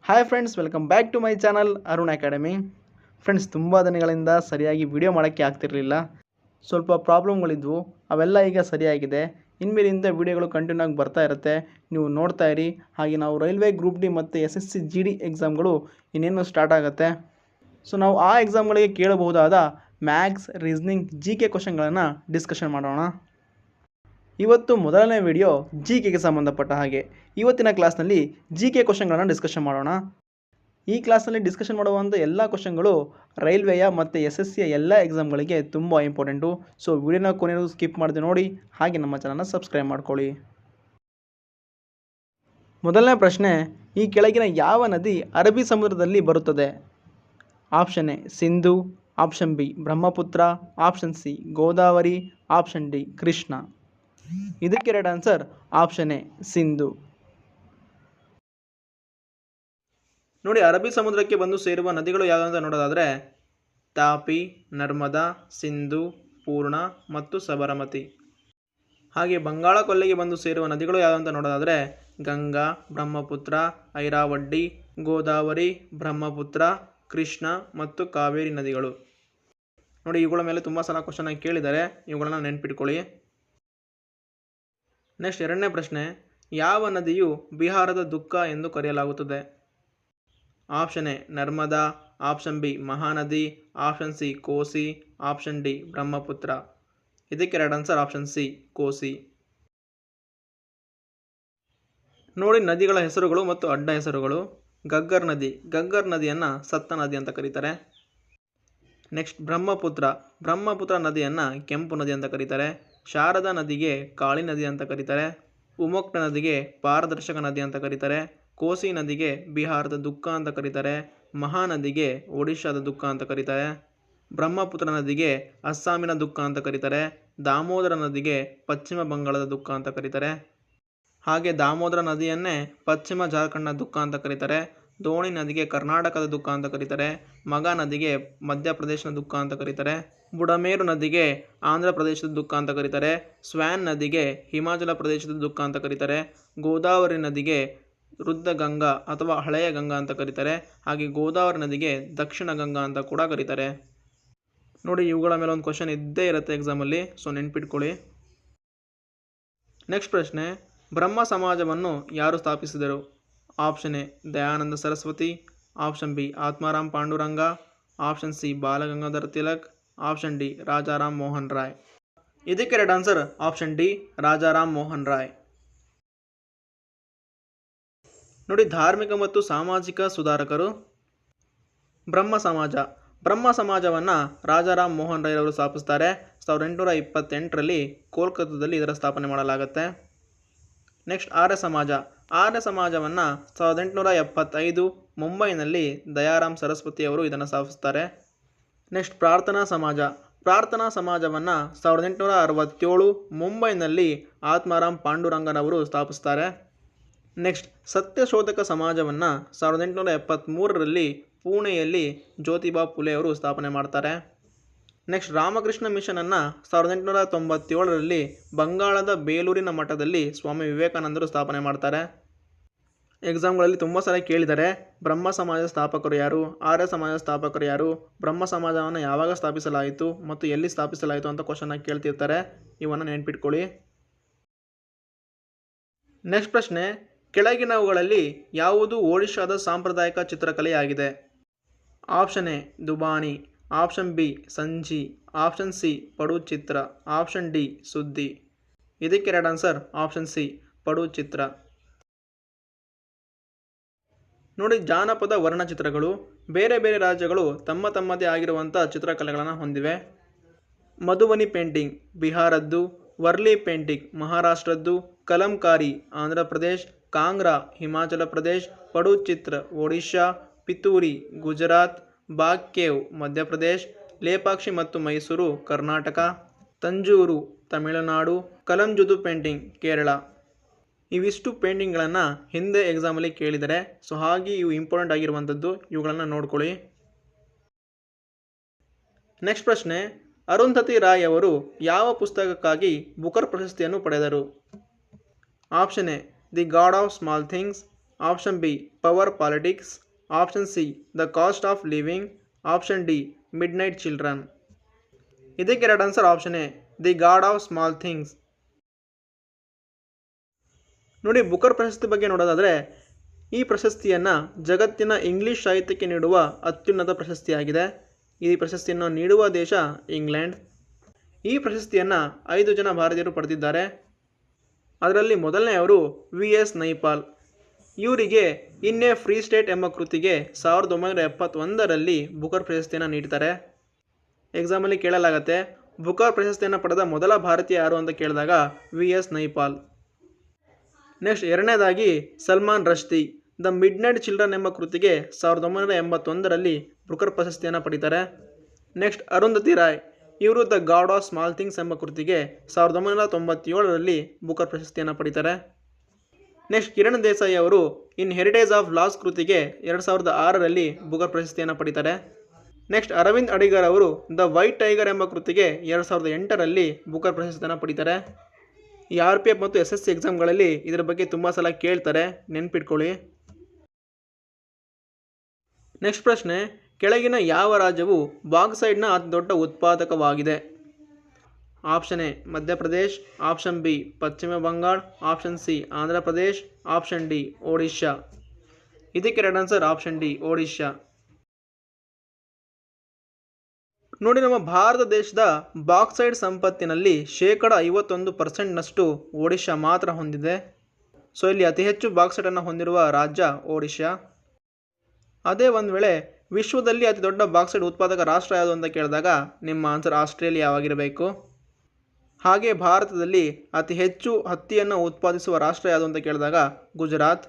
Hi friends, welcome back to my channel Arun Academy. Friends, ತುಂಬ ದಿನಗಳಿಂದ ಸರಿಯಾಗಿ ವಿಡಿಯೋ ಮಾಡೋಕ್ಕೆ ಆಗ್ತಿರಲಿಲ್ಲ. ಸ್ವಲ್ಪ ಪ್ರಾಬ್ಲಮ್ಗಳಿದ್ವು, ಅವೆಲ್ಲ ಈಗ ಸರಿಯಾಗಿದೆ. ಇನ್ಮೇಲಿಂದ ವಿಡಿಯೋಗಳು ಕಂಟಿನ್ಯೂ ಆಗಿ ಬರ್ತಾ ಇರುತ್ತೆ, ನೀವು ನೋಡ್ತಾ ಇರಿ. ಹಾಗೆ ನಾವು ರೈಲ್ವೆ ಗ್ರೂಪ್ ಡಿ ಮತ್ತು SSC GD ಎಕ್ಸಾಮ್ಗಳು ಇನ್ನೇನು ಸ್ಟಾರ್ಟ್ ಆಗುತ್ತೆ. ಸೊ ನಾವು ಆ ಎಕ್ಸಾಮ್ಗಳಿಗೆ ಕೇಳಬಹುದಾದ ಮ್ಯಾಥ್ಸ್, ರೀಸನಿಂಗ್, GK ಕ್ವಶನ್ಗಳನ್ನು ಡಿಸ್ಕಷನ್ ಮಾಡೋಣ. ಇವತ್ತು ಮೊದಲನೇ ವಿಡಿಯೋ GKಗೆ ಸಂಬಂಧಪಟ್ಟ ಹಾಗೆ. ಇವತ್ತಿನ ಕ್ಲಾಸ್ನಲ್ಲಿ GK ಕ್ವಶನ್ಗಳನ್ನು ಡಿಸ್ಕಷನ್ ಮಾಡೋಣ. ಈ ಕ್ಲಾಸ್ನಲ್ಲಿ ಡಿಸ್ಕಷನ್ ಮಾಡುವಂಥ ಎಲ್ಲ ಕ್ವಶನ್ಗಳು ರೈಲ್ವೆಯ ಮತ್ತು SSCಯ ಎಲ್ಲ ಎಕ್ಸಾಮ್ಗಳಿಗೆ ತುಂಬ ಇಂಪಾರ್ಟೆಂಟು. ಸೊ ವಿಡಿಯೋನ ಕೊನೆಗೂ ಸ್ಕಿಪ್ ಮಾಡದೆ ನೋಡಿ, ಹಾಗೆ ನಮ್ಮ ಚಾನಲ್ನ ಸಬ್ಸ್ಕ್ರೈಬ್ ಮಾಡ್ಕೊಳ್ಳಿ. ಮೊದಲನೇ ಪ್ರಶ್ನೆ, ಈ ಕೆಳಗಿನ ಯಾವ ನದಿ ಅರಬ್ಬಿ ಸಮುದ್ರದಲ್ಲಿ ಬರುತ್ತದೆ? Option A Sindhu, option B Brahmaputra, option C Godavari, option D Krishna. ಇದಕ್ಕೆ right answer option A Sindhu. ನೋಡಿ, ಅರಬ್ಬಿ ಸಮುದ್ರಕ್ಕೆ ಬಂದು ಸೇರುವ ನದಿಗಳು ಯಾವುದಂತ ನೋಡೋದಾದರೆ ತಾಪಿ, ನರ್ಮದಾ, ಸಿಂಧು, ಪೂರ್ಣ ಮತ್ತು ಸಬರಮತಿ. ಹಾಗೆ ಬಂಗಾಳ ಕೊಲ್ಲಿಗೆ ಬಂದು ಸೇರುವ ನದಿಗಳು ಯಾವುದಂತ ನೋಡೋದಾದರೆ ಗಂಗಾ, ಬ್ರಹ್ಮಪುತ್ರ, ಐರಾವಡ್ಡಿ, ಗೋದಾವರಿ, ಬ್ರಹ್ಮಪುತ್ರ, ಕೃಷ್ಣ ಮತ್ತು ಕಾವೇರಿ ನದಿಗಳು. ನೋಡಿ, ಇವುಗಳ ಮೇಲೆ ತುಂಬ ಸಲ ಕ್ವಶನ್ ಕೇಳಿದ್ದಾರೆ, ಇವುಗಳನ್ನ ನೆನ್ಪಿಟ್ಕೊಳ್ಳಿ. ನೆಕ್ಸ್ಟ್ ಎರಡನೇ ಪ್ರಶ್ನೆ, ಯಾವ ನದಿಯು ಬಿಹಾರದ ದುಃಖ ಎಂದು ಕರೆಯಲಾಗುತ್ತದೆ? Option A Narmada, option B Mahanadi, option C Kosi, option D Brahmaputra. ಇದಕ್ಕೆ right answer option C Kosi. ನೋಡಿ, ನದಿಗಳ ಹೆಸರುಗಳು ಮತ್ತು ಅಡ್ಡ ಹೆಸರುಗಳು. ಗಗ್ಗರ್ ನದಿ, ಗಗ್ಗರ್ ನದಿಯನ್ನು ಸತ್ತ ನದಿ ಅಂತ ಕರೀತಾರೆ. ನೆಕ್ಸ್ಟ್ ಬ್ರಹ್ಮಪುತ್ರ ನದಿಯನ್ನು ಕೆಂಪು ನದಿ ಅಂತ ಕರೀತಾರೆ. ಶಾರದಾ ನದಿಗೆ ಕಾಳಿ ನದಿ ಅಂತ ಕರೀತಾರೆ. ಉಮೋಕ್ತ ನದಿಗೆ ಪಾರದರ್ಶಕ ನದಿ ಅಂತ ಕರೀತಾರೆ. ಕೋಸಿ ನದಿಗೆ ಬಿಹಾರದ ದುಃಖ ಅಂತ ಕರೀತಾರೆ. ಮಹಾನದಿಗೆ ಒಡಿಶಾದ ದುಃಖ ಅಂತ ಕರೀತಾರೆ. ಬ್ರಹ್ಮಪುತ್ರ ನದಿಗೆ ಅಸ್ಸಾಮಿನ ದುಃಖ ಅಂತ ಕರೀತಾರೆ. ದಾಮೋದರ ನದಿಗೆ ಪಶ್ಚಿಮ ಬಂಗಾಳದ ದುಃಖ ಅಂತ ಕರೀತಾರೆ. ಹಾಗೆ ದಾಮೋದರ ನದಿಯನ್ನೇ ಪಶ್ಚಿಮ ಜಾರ್ಖಂಡ್ನ ದುಃಖ ಅಂತ ಕರೀತಾರೆ. ದೋಣಿ ನದಿಗೆ ಕರ್ನಾಟಕದ ದುಃಖ ಅಂತ ಕರೀತಾರೆ. ಮಗಾ ನದಿಗೆ ಮಧ್ಯಪ್ರದೇಶದ ದುಃಖ ಅಂತ ಕರೀತಾರೆ. ಬುಡಮೇರು ನದಿಗೆ ಆಂಧ್ರ ಪ್ರದೇಶದ ದುಃಖ ಅಂತ ಕರೀತಾರೆ. ಸ್ವ್ಯಾನ್ ನದಿಗೆ ಹಿಮಾಚಲ ಪ್ರದೇಶದ ದುಃಖ ಅಂತ ಕರೀತಾರೆ. ಗೋದಾವರಿ ನದಿಗೆ ವೃದ್ಧ ಗಂಗಾ ಅಥವಾ ಹಳೆಯ ಗಂಗಾ ಅಂತ ಕರೀತಾರೆ. ಹಾಗೆ ಗೋದಾವರಿ ನದಿಗೆ ದಕ್ಷಿಣ ಗಂಗಾ ಅಂತ ಕೂಡ ಕರೀತಾರೆ. ನೋಡಿ, ಇವುಗಳ ಮೇಲೆ ಒಂದು ಕ್ವಶನ್ ಇದ್ದೇ ಇರುತ್ತೆ ಎಕ್ಸಾಮಲ್ಲಿ, ಸೊ ನೆನ್ಪಿಟ್ಕೊಳ್ಳಿ. ನೆಕ್ಸ್ಟ್ ಪ್ರಶ್ನೆ, ಬ್ರಹ್ಮ ಸಮಾಜವನ್ನು ಯಾರು ಸ್ಥಾಪಿಸಿದರು? Option A Dayananda Saraswati, option B Atmaram Pandurang, option C Balgangadhar Tilak, option D Rajaram Mohan Roy. ಇದಕ್ಕೆ right answer option D Rajaram Mohan Roy. ನೋಡಿ, ಧಾರ್ಮಿಕ ಮತ್ತು ಸಾಮಾಜಿಕ ಸುಧಾರಕರು. ಬ್ರಹ್ಮ ಸಮಾಜವನ್ನು ರಾಜಾರಾಮ್ ಮೋಹನ್ ರಾಯ್ ಅವರು ಸ್ಥಾಪಿಸ್ತಾರೆ. 1828ರಲ್ಲಿ ಕೋಲ್ಕತ್ತಾದಲ್ಲಿ ಇದರ ಸ್ಥಾಪನೆ ಮಾಡಲಾಗುತ್ತೆ. ನೆಕ್ಸ್ಟ್ ಆರ್ಯ ಸಮಾಜವನ್ನು 1875 ಮುಂಬೈನಲ್ಲಿ ದಯಾರಾಮ್ ಸರಸ್ವತಿ ಅವರು ಇದನ್ನು ಸ್ಥಾಪಿಸ್ತಾರೆ. ನೆಕ್ಸ್ಟ್ ಪ್ರಾರ್ಥನಾ ಸಮಾಜವನ್ನು 1867 ಮುಂಬೈನಲ್ಲಿ ಆತ್ಮಾರಾಮ್ ಪಾಂಡುರಂಗನವರು ಸ್ಥಾಪಿಸ್ತಾರೆ. ನೆಕ್ಸ್ಟ್ ಸತ್ಯಶೋಧಕ ಸಮಾಜವನ್ನು 1873ರಲ್ಲಿ ಪುಣೆಯಲ್ಲಿ ಜ್ಯೋತಿಬಾ ಫುಲೆ ಅವರು ಸ್ಥಾಪನೆ ಮಾಡ್ತಾರೆ. ನೆಕ್ಸ್ಟ್ ರಾಮಕೃಷ್ಣ ಮಿಷನನ್ನು 1897ರಲ್ಲಿ ಬಂಗಾಳದ ಬೇಲೂರಿನ ಮಠದಲ್ಲಿ ಸ್ವಾಮಿ ವಿವೇಕಾನಂದರು ಸ್ಥಾಪನೆ ಮಾಡ್ತಾರೆ. ಎಕ್ಸಾಮ್ಗಳಲ್ಲಿ ತುಂಬ ಸಲ ಕೇಳಿದ್ದಾರೆ, ಬ್ರಹ್ಮ ಸಮಾಜದ ಸ್ಥಾಪಕರು ಯಾರು, ಆರ್ಯ ಸಮಾಜದ ಸ್ಥಾಪಕರು ಯಾರು, ಬ್ರಹ್ಮ ಸಮಾಜವನ್ನು ಯಾವಾಗ ಸ್ಥಾಪಿಸಲಾಯಿತು ಮತ್ತು ಎಲ್ಲಿ ಸ್ಥಾಪಿಸಲಾಯಿತು ಅಂತ ಕ್ವಶನ್ ಕೇಳ್ತಿರ್ತಾರೆ. ಇವನ್ನು ನೆನ್ಪಿಟ್ಕೊಳ್ಳಿ. ನೆಕ್ಸ್ಟ್ ಪ್ರಶ್ನೆ, ಕೆಳಗಿನವುಗಳಲ್ಲಿ ಯಾವುದು ಒಡಿಶಾದ ಸಾಂಪ್ರದಾಯಿಕ ಚಿತ್ರಕಲೆಯಾಗಿದೆ? ಆಪ್ಷನ್ ಎ ದುಬಾನಿ, ಆಪ್ಷನ್ ಬಿ ಸಂಜಿ, ಆಪ್ಷನ್ ಸಿ ಪಡುಚಿತ್ರ, ಆಪ್ಷನ್ ಡಿ ಸುದ್ದಿ. ಇದಕ್ಕೆ ರೈಟ್ ಆನ್ಸರ್ ಆಪ್ಷನ್ ಸಿ ಪಡುಚಿತ್ರ. ನೋಡಿ, ಜಾನಪದ ವರ್ಣಚಿತ್ರಗಳು. ಬೇರೆ ಬೇರೆ ರಾಜ್ಯಗಳು ತಮ್ಮದೇ ಆಗಿರುವಂಥ ಚಿತ್ರಕಲೆಗಳನ್ನು ಹೊಂದಿವೆ. ಮಧುಬನಿ ಪೇಂಟಿಂಗ್ ಬಿಹಾರದ್ದು, ವರ್ಲಿ ಪೇಂಟಿಂಗ್ ಮಹಾರಾಷ್ಟ್ರದ್ದು, ಕಲಂಕಾರಿ ಆಂಧ್ರ ಪ್ರದೇಶ್, ಕಾಂಗ್ರಾ ಹಿಮಾಚಲ ಪ್ರದೇಶ್, ಪಡುಚಿತ್ರ ಒಡಿಶಾ, ಪಿತೂರಿ ಗುಜರಾತ್, ಬಾಗ್ಕೇವ್ ಮಧ್ಯಪ್ರದೇಶ್, ಲೇಪಾಕ್ಷಿ ಮತ್ತು ಮೈಸೂರು ಕರ್ನಾಟಕ, ತಂಜೂರು ತಮಿಳುನಾಡು, ಕಲಂಜುದು ಪೇಂಟಿಂಗ್ ಕೇರಳ. ಇವಿಷ್ಟು ಪೇಂಟಿಂಗ್ಗಳನ್ನು ಹಿಂದೆ ಎಕ್ಸಾಮಲ್ಲಿ ಕೇಳಿದರೆ, ಸೊ ಹಾಗೆ ಇವು ಇಂಪಾರ್ಟೆಂಟ್ ಆಗಿರುವಂಥದ್ದು, ಇವುಗಳನ್ನು ನೋಡ್ಕೊಳ್ಳಿ. ನೆಕ್ಸ್ಟ್ ಪ್ರಶ್ನೆ, ಅರುಂಧತಿ ರಾಯ್ ಅವರು ಯಾವ ಪುಸ್ತಕಕ್ಕಾಗಿ ಬುಕರ್ ಪ್ರಶಸ್ತಿಯನ್ನು ಪಡೆದರು? Option A the god of small things, option B power politics, option C the cost of living, option D mid night children. ಇದಕ್ಕೆ ಎರಡು answer option A the god of small things. ನೋಡಿ, Booker ಪ್ರಶಸ್ತಿ ಬಗ್ಗೆ ನೋಡೋದಾದರೆ ಈ ಪ್ರಶಸ್ತಿಯನ್ನು ಜಗತ್ತಿನ English ಸಾಹಿತ್ಯಕ್ಕೆ ನೀಡುವ ಅತ್ಯುನ್ನತ ಪ್ರಶಸ್ತಿಯಾಗಿದೆ. ಈ ಪ್ರಶಸ್ತಿಯನ್ನು ನೀಡುವ ದೇಶ ಇಂಗ್ಲೆಂಡ್. ಈ ಪ್ರಶಸ್ತಿಯನ್ನು 5 ಜನ ಭಾರತೀಯರು ಪಡೆದಿದ್ದಾರೆ. ಅದರಲ್ಲಿ ಮೊದಲನೆಯವರು VS ನೈಪಾಲ್. ಇವರಿಗೆ ಇನ್ ಎ ಫ್ರೀ ಸ್ಟೇಟ್ ಎಂಬ ಕೃತಿಗೆ 1971ರಲ್ಲಿ ಬುಕರ್ ಪ್ರಶಸ್ತಿಯನ್ನು ನೀಡ್ತಾರೆ. ಎಕ್ಸಾಮಲ್ಲಿ ಕೇಳಲಾಗತ್ತೆ ಬುಕರ್ ಪ್ರಶಸ್ತಿಯನ್ನು ಪಡೆದ ಮೊದಲ ಭಾರತೀಯ ಯಾರು ಅಂತ ಕೇಳಿದಾಗ VS ನೈಪಾಲ್. ನೆಕ್ಸ್ಟ್ ಎರಡನೇದಾಗಿ Salman Rushdie the midnight children ಎಂಬ ಕೃತಿಗೆ 1981ರಲ್ಲಿ ಬುಕರ್ ಪ್ರಶಸ್ತಿಯನ್ನು ಪಡೀತಾರೆ. ನೆಕ್ಸ್ಟ್ ಅರುಂಧತಿ ರಾಯ್, ಇವರು the god of small things ಎಂಬ ಕೃತಿಗೆ 1997ರಲ್ಲಿ ಬುಕರ್ ಪ್ರಶಸ್ತಿಯನ್ನು ಪಡೀತಾರೆ. ನೆಕ್ಸ್ಟ್ ಕಿರಣ್ ದೇಸಾಯಿ ಅವರು ಇನ್ ಹೆರಿಟೇಜ್ ಆಫ್ ಲಾಸ್ ಕೃತಿಗೆ 2006ರಲ್ಲಿ ಬುಕರ್ ಪ್ರಶಸ್ತಿಯನ್ನು ಪಡೀತಾರೆ. ನೆಕ್ಸ್ಟ್ ಅರವಿಂದ್ ಅಡಿಗರ್ ಅವರು ದ ವೈಟ್ ಟೈಗರ್ ಎಂಬ ಕೃತಿಗೆ 2008ರಲ್ಲಿ ಬುಕರ್ ಪ್ರಶಸ್ತಿಯನ್ನು ಪಡೀತಾರೆ. ಈ RPF ಮತ್ತು SSC ಎಕ್ಸಾಮ್ಗಳಲ್ಲಿ ಇದರ ಬಗ್ಗೆ ತುಂಬ ಸಲ ಕೇಳ್ತಾರೆ, ನೆನ್ಪಿಟ್ಕೊಳ್ಳಿ. ನೆಕ್ಸ್ಟ್ ಪ್ರಶ್ನೆ, ಕೆಳಗಿನ ಯಾವ ರಾಜ್ಯವು ಬಾಕ್ಸೈಡ್ನ ಅತಿ ದೊಡ್ಡ ಉತ್ಪಾದಕವಾಗಿದೆ? Option A Madhya Pradesh, option B Paschima Bangala, option C Andhra Pradesh, option D Odisha. ಇದಕ್ಕೆ ಎರಡು ಆನ್ಸರ್ ಆಪ್ಷನ್ ಡಿ ಒಡಿಶಾ. ನೋಡಿ, ನಮ್ಮ ಭಾರತ ದೇಶದ ಬಾಕ್ಸೈಡ್ ಸಂಪತ್ತಿನಲ್ಲಿ 51% ಒಡಿಶಾ ಮಾತ್ರ ಹೊಂದಿದೆ. ಸೊ ಇಲ್ಲಿ ಅತಿ ಹೆಚ್ಚು ಬಾಕ್ಸೈಡನ್ನು ಹೊಂದಿರುವ ರಾಜ್ಯ ಒಡಿಶಾ. ಅದೇ ಒಂದು ವೇಳೆ ವಿಶ್ವದಲ್ಲಿ ಅತಿ ದೊಡ್ಡ ಬಾಕ್ಸೈಡ್ ಉತ್ಪಾದಕ ರಾಷ್ಟ್ರ ಯಾವುದು ಅಂತ ಕೇಳಿದಾಗ ನಿಮ್ಮ ಆನ್ಸರ್ ಆಸ್ಟ್ರೇಲಿಯಾವಾಗಿರಬೇಕು. ಹಾಗೆ ಭಾರತದಲ್ಲಿ ಅತಿ ಹೆಚ್ಚು ಹತ್ತಿಯನ್ನು ಉತ್ಪಾದಿಸುವ ರಾಷ್ಟ್ರ ಯಾವುದು ಅಂತ ಕೇಳಿದಾಗ ಗುಜರಾತ್.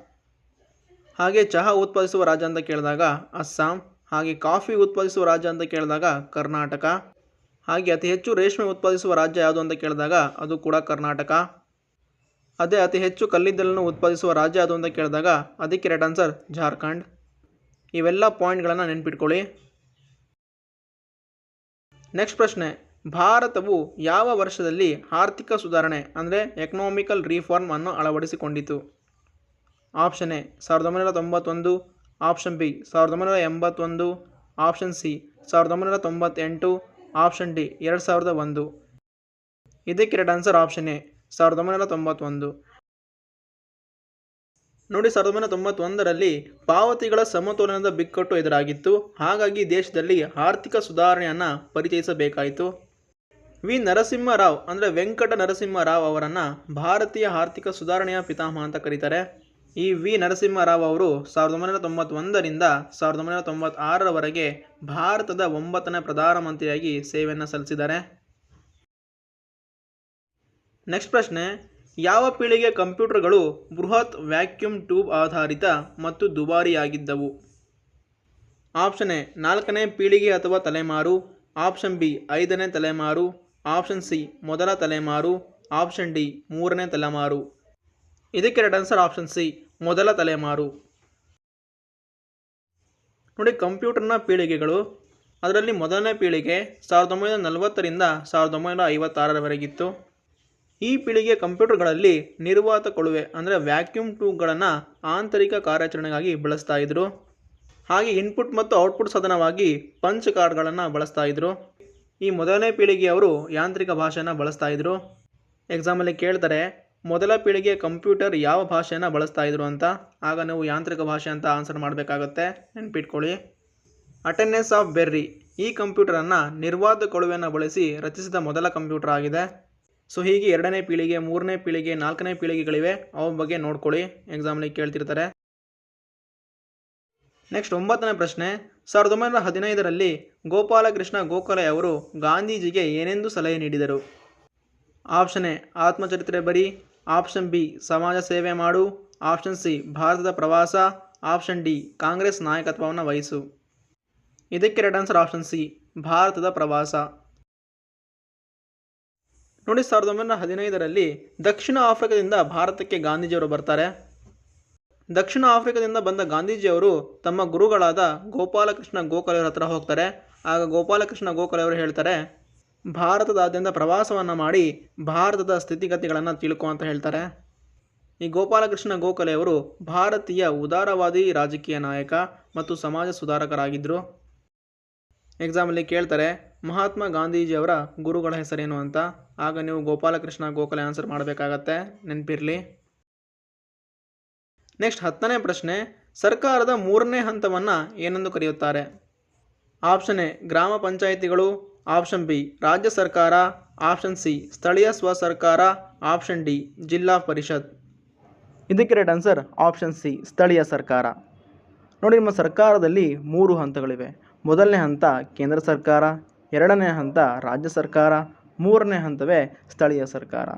ಹಾಗೆ ಚಹಾ ಉತ್ಪಾದಿಸುವ ರಾಜ್ಯ ಅಂತ ಕೇಳಿದಾಗ ಅಸ್ಸಾಂ. ಹಾಗೆ ಕಾಫಿ ಉತ್ಪಾದಿಸುವ ರಾಜ್ಯ ಅಂತ ಕೇಳಿದಾಗ ಕರ್ನಾಟಕ. ಹಾಗೆ ಅತಿ ಹೆಚ್ಚು ರೇಷ್ಮೆ ಉತ್ಪಾದಿಸುವ ರಾಜ್ಯ ಯಾವುದು ಅಂತ ಕೇಳಿದಾಗ ಅದು ಕೂಡ ಕರ್ನಾಟಕ. ಅದೇ ಅತಿ ಹೆಚ್ಚು ಕಲ್ಲಿದ್ದಲನ್ನು ಉತ್ಪಾದಿಸುವ ರಾಜ್ಯ ಯಾವುದು ಅಂತ ಕೇಳಿದಾಗ ಅದಕ್ಕೆ ರೈಟ್ ಆನ್ಸರ್ ಜಾರ್ಖಂಡ್. ಇವೆಲ್ಲ ಪಾಯಿಂಟ್ಗಳನ್ನು ನೆನ್ಪಿಟ್ಕೊಳ್ಳಿ. ನೆಕ್ಸ್ಟ್ ಪ್ರಶ್ನೆ, ಭಾರತವು ಯಾವ ವರ್ಷದಲ್ಲಿ ಆರ್ಥಿಕ ಸುಧಾರಣೆ ಅಂದರೆ ಎಕನಾಮಿಕಲ್ ರಿಫಾರ್ಮ್ ಅನ್ನು ಅಳವಡಿಸಿಕೊಂಡಿತು? Option A 1991, option B 1981, option C 1998, option D 2001. ಇದಕ್ಕೆ ರೈಟ್ ಆನ್ಸರ್ ಆಪ್ಷನ್ ಎ 1991. ನೋಡಿ, 1991ರಲ್ಲಿ ಪಾವತಿಗಳ ಸಮತೋಲನದ ಬಿಕ್ಕಟ್ಟು ಎದುರಾಗಿತ್ತು. ಹಾಗಾಗಿ ದೇಶದಲ್ಲಿ ಆರ್ಥಿಕ ಸುಧಾರಣೆಯನ್ನು ಪರಿಚಯಿಸಬೇಕಾಯಿತು. ವಿ ನರಸಿಂಹರಾವ್ ಅಂದರೆ ವೆಂಕಟ ನರಸಿಂಹರಾವ್ ಅವರನ್ನು ಭಾರತೀಯ ಆರ್ಥಿಕ ಸುಧಾರಣೆಯ ಪಿತಾಮಹ ಅಂತ ಕರೀತಾರೆ. ಈ ವಿ ನರಸಿಂಹರಾವ್ ಅವರು 1991ರಿಂದ 1996ರವರೆಗೆ ಭಾರತದ 9ನೇ ಪ್ರಧಾನಮಂತ್ರಿಯಾಗಿ ಸೇವೆಯನ್ನು ಸಲ್ಲಿಸಿದ್ದಾರೆ. ನೆಕ್ಸ್ಟ್ ಪ್ರಶ್ನೆ, ಯಾವ ಪೀಳಿಗೆ ಕಂಪ್ಯೂಟರ್ಗಳು ಬೃಹತ್ ವ್ಯಾಕ್ಯೂಮ್ ಟ್ಯೂಬ್ ಆಧಾರಿತ ಮತ್ತು ದುಬಾರಿಯಾಗಿದ್ದವು? ಆಪ್ಷನ್ ಎ 4ನೇ ಪೀಳಿಗೆ ಅಥವಾ ತಲೆಮಾರು, ಆಪ್ಷನ್ ಬಿ 5ನೇ ತಲೆಮಾರು, ಆಪ್ಷನ್ ಸಿ ಮೊದಲ ತಲೆಮಾರು, ಆಪ್ಷನ್ ಡಿ 3ನೇ ತಲೆಮಾರು. ಇದಕ್ಕೆ ರೈಟ್ ಆನ್ಸರ್ ಆಪ್ಷನ್ ಸಿ ಮೊದಲ ತಲೆಮಾರು. ನೋಡಿ, ಕಂಪ್ಯೂಟರ್ನ ಪೀಳಿಗೆಗಳು ಅದರಲ್ಲಿ ಮೊದಲನೇ ಪೀಳಿಗೆ 1940ರಿಂದ 1956ರವರೆಗಿತ್ತು. ಈ ಪೀಳಿಗೆ ಕಂಪ್ಯೂಟರ್ಗಳಲ್ಲಿ ನಿರ್ವಾತ ಕೊಳುವೆ ಅಂದರೆ ವ್ಯಾಕ್ಯೂಮ್ ಟ್ಯೂಬ್ಗಳನ್ನು ಆಂತರಿಕ ಕಾರ್ಯಾಚರಣೆಗಾಗಿ ಬಳಸ್ತಾ ಇದ್ರು. ಹಾಗೆ ಇನ್ಪುಟ್ ಮತ್ತು ಔಟ್ಪುಟ್ ಸಾಧನವಾಗಿ ಪಂಚ್ ಕಾರ್ಡ್ಗಳನ್ನು ಬಳಸ್ತಾ ಇದ್ರು. ಈ ಮೊದಲನೇ ಪೀಳಿಗೆಯವರು ಯಾಂತ್ರಿಕ ಭಾಷೆಯನ್ನು ಬಳಸ್ತಾ ಇದ್ರು. ಎಕ್ಸಾಮಲ್ಲಿ ಕೇಳ್ತಾರೆ ಮೊದಲ ಪೀಳಿಗೆ ಕಂಪ್ಯೂಟರ್ ಯಾವ ಭಾಷೆಯನ್ನು ಬಳಸ್ತಾ ಇದ್ರು ಅಂತ. ಆಗ ನೀವು ಯಾಂತ್ರಿಕ ಭಾಷೆ ಅಂತ ಆನ್ಸರ್ ಮಾಡಬೇಕಾಗತ್ತೆ, ನೆನ್ಪಿಟ್ಕೊಳ್ಳಿ. ಅಟೆನ್ನೆಸ್ ಆಫ್ ಬೆರ್ರಿ ಈ ಕಂಪ್ಯೂಟರನ್ನು ನಿರ್ವಾತ ಕೊಳುವೆಯನ್ನು ಬಳಸಿ ರಚಿಸಿದ ಮೊದಲ ಕಂಪ್ಯೂಟರ್ ಆಗಿದೆ. ಸೊ ಹೀಗೆ 2ನೇ ಪೀಳಿಗೆ, 3ನೇ ಪೀಳಿಗೆ, 4ನೇ ಪೀಳಿಗೆಗಳಿವೆ. ಅವ ಬಗ್ಗೆ ನೋಡ್ಕೊಳ್ಳಿ, ಎಕ್ಸಾಮ್ಲಿ ಕೇಳ್ತಿರ್ತಾರೆ. ನೆಕ್ಸ್ಟ್ 9ನೇ ಪ್ರಶ್ನೆ, 1915ರಲ್ಲಿ ಗೋಪಾಲಕೃಷ್ಣ ಗೋಖಲೆ ಅವರು ಗಾಂಧೀಜಿಗೆ ಏನೆಂದು ಸಲಹೆ ನೀಡಿದರು? ಆಪ್ಷನ್ ಎ ಆತ್ಮಚರಿತ್ರೆ ಬರಿ, ಆಪ್ಷನ್ ಬಿ ಸಮಾಜ ಸೇವೆ ಮಾಡು, ಆಪ್ಷನ್ ಸಿ ಭಾರತದ ಪ್ರವಾಸ, ಆಪ್ಷನ್ ಡಿ ಕಾಂಗ್ರೆಸ್ ನಾಯಕತ್ವವನ್ನು ವಹಿಸು. ಇದಕ್ಕೆ ರೈಟ್ ಆನ್ಸರ್ ಆಪ್ಷನ್ ಸಿ ಭಾರತದ ಪ್ರವಾಸ. ನೋಡಿ, 1915ರಲ್ಲಿ ದಕ್ಷಿಣ ಆಫ್ರಿಕಾದಿಂದ ಭಾರತಕ್ಕೆ ಗಾಂಧೀಜಿಯವರು ಬರ್ತಾರೆ. ದಕ್ಷಿಣ ಆಫ್ರಿಕಾದಿಂದ ಬಂದ ಗಾಂಧೀಜಿಯವರು ತಮ್ಮ ಗುರುಗಳಾದ ಗೋಪಾಲಕೃಷ್ಣ ಗೋಖಲೆಯವರ ಹತ್ರ ಹೋಗ್ತಾರೆ. ಆಗ ಗೋಪಾಲಕೃಷ್ಣ ಗೋಖಲೆಯವರು ಹೇಳ್ತಾರೆ, ಭಾರತದಾದ್ಯಂತ ಪ್ರವಾಸವನ್ನು ಮಾಡಿ ಭಾರತದ ಸ್ಥಿತಿಗತಿಗಳನ್ನು ತಿಳ್ಕೊ ಅಂತ ಹೇಳ್ತಾರೆ. ಈ ಗೋಪಾಲಕೃಷ್ಣ ಗೋಖಲೆ ಅವರು ಭಾರತೀಯ ಉದಾರವಾದಿ ರಾಜಕೀಯ ನಾಯಕ ಮತ್ತು ಸಮಾಜ ಸುಧಾರಕರಾಗಿದ್ದರು. ಎಕ್ಸಾಮಲ್ಲಿ ಕೇಳ್ತಾರೆ ಮಹಾತ್ಮ ಗಾಂಧೀಜಿಯವರ ಗುರುಗಳ ಹೆಸರೇನು ಅಂತ. ಆಗ ನೀವು ಗೋಪಾಲಕೃಷ್ಣ ಗೋಖಲೆ ಆನ್ಸರ್ ಮಾಡಬೇಕಾಗತ್ತೆ, ನೆನಪಿರಲಿ. ನೆಕ್ಸ್ಟ್ 10ನೇ ಪ್ರಶ್ನೆ, ಸರ್ಕಾರದ 3ನೇ ಹಂತವನ್ನು ಏನೆಂದು ಕರೆಯುತ್ತಾರೆ? ಆಪ್ಷನ್ ಎ ಗ್ರಾಮ ಪಂಚಾಯಿತಿಗಳು, ಆಪ್ಷನ್ ಬಿ ರಾಜ್ಯ ಸರ್ಕಾರ, ಆಪ್ಷನ್ ಸಿ ಸ್ಥಳೀಯ ಸ್ವಸರ್ಕಾರ, ಆಪ್ಷನ್ ಡಿ ಜಿಲ್ಲಾ ಪರಿಷತ್. ಇದಕ್ಕೆ ರೈಟ್ ಆನ್ಸರ್ ಆಪ್ಷನ್ ಸಿ ಸ್ಥಳೀಯ ಸರ್ಕಾರ. ನೋಡಿ, ನಿಮ್ಮ ಸರ್ಕಾರದಲ್ಲಿ 3 ಹಂತಗಳಿವೆ. ಮೊದಲನೇ ಹಂತ ಕೇಂದ್ರ ಸರ್ಕಾರ, 2ನೇ ಹಂತ ರಾಜ್ಯ ಸರ್ಕಾರ, 3ನೇ ಹಂತವೇ ಸ್ಥಳೀಯ ಸರ್ಕಾರ.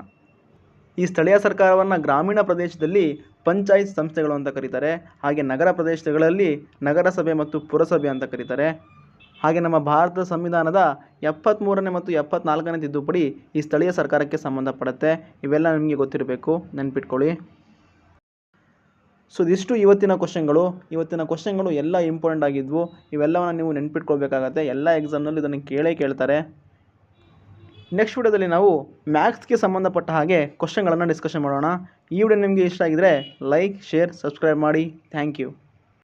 ಈ ಸ್ಥಳೀಯ ಸರ್ಕಾರವನ್ನು ಗ್ರಾಮೀಣ ಪ್ರದೇಶದಲ್ಲಿ ಪಂಚಾಯತ್ ಸಂಸ್ಥೆಗಳು ಅಂತ ಕರೀತಾರೆ. ಹಾಗೆ ನಗರ ಪ್ರದೇಶಗಳಲ್ಲಿ ನಗರಸಭೆ ಮತ್ತು ಪುರಸಭೆ ಅಂತ ಕರೀತಾರೆ. ಹಾಗೆ ನಮ್ಮ ಭಾರತದ ಸಂವಿಧಾನದ 73ನೇ ಮತ್ತು 74ನೇ ತಿದ್ದುಪಡಿ ಈ ಸ್ಥಳೀಯ ಸರ್ಕಾರಕ್ಕೆ ಸಂಬಂಧಪಡುತ್ತೆ. ಇವೆಲ್ಲ ನಿಮಗೆ ಗೊತ್ತಿರಬೇಕು, ನೆನ್ಪಿಟ್ಕೊಳ್ಳಿ. ಸೊ ಇದಿಷ್ಟು ಇವತ್ತಿನ ಕ್ವಶನ್ಗಳು ಎಲ್ಲ ಇಂಪಾರ್ಟೆಂಟ್ ಆಗಿದ್ವು. ಇವೆಲ್ಲವನ್ನು ನೀವು ನೆನ್ಪಿಟ್ಕೊಳ್ಬೇಕಾಗತ್ತೆ. ಎಲ್ಲ ಎಕ್ಸಾಮ್ನಲ್ಲೂ ಇದನ್ನು ಕೇಳ್ತಾರೆ. ನೆಕ್ಸ್ಟ್ ವಿಡಿಯೋದಲ್ಲಿ ನಾವು ಮ್ಯಾಥ್ಸ್ಗೆ ಸಂಬಂಧಪಟ್ಟ ಹಾಗೆ ಕ್ವಶನ್ಗಳನ್ನು ಡಿಸ್ಕಷನ್ ಮಾಡೋಣ. ಈ ವಿಡಿಯೋ ನಿಮಗೆ ಇಷ್ಟ ಆಗಿದ್ರೆ ಲೈಕ್, ಶೇರ್, ಸಬ್ಸ್ಕ್ರೈಬ್ ಮಾಡಿ. Thank you.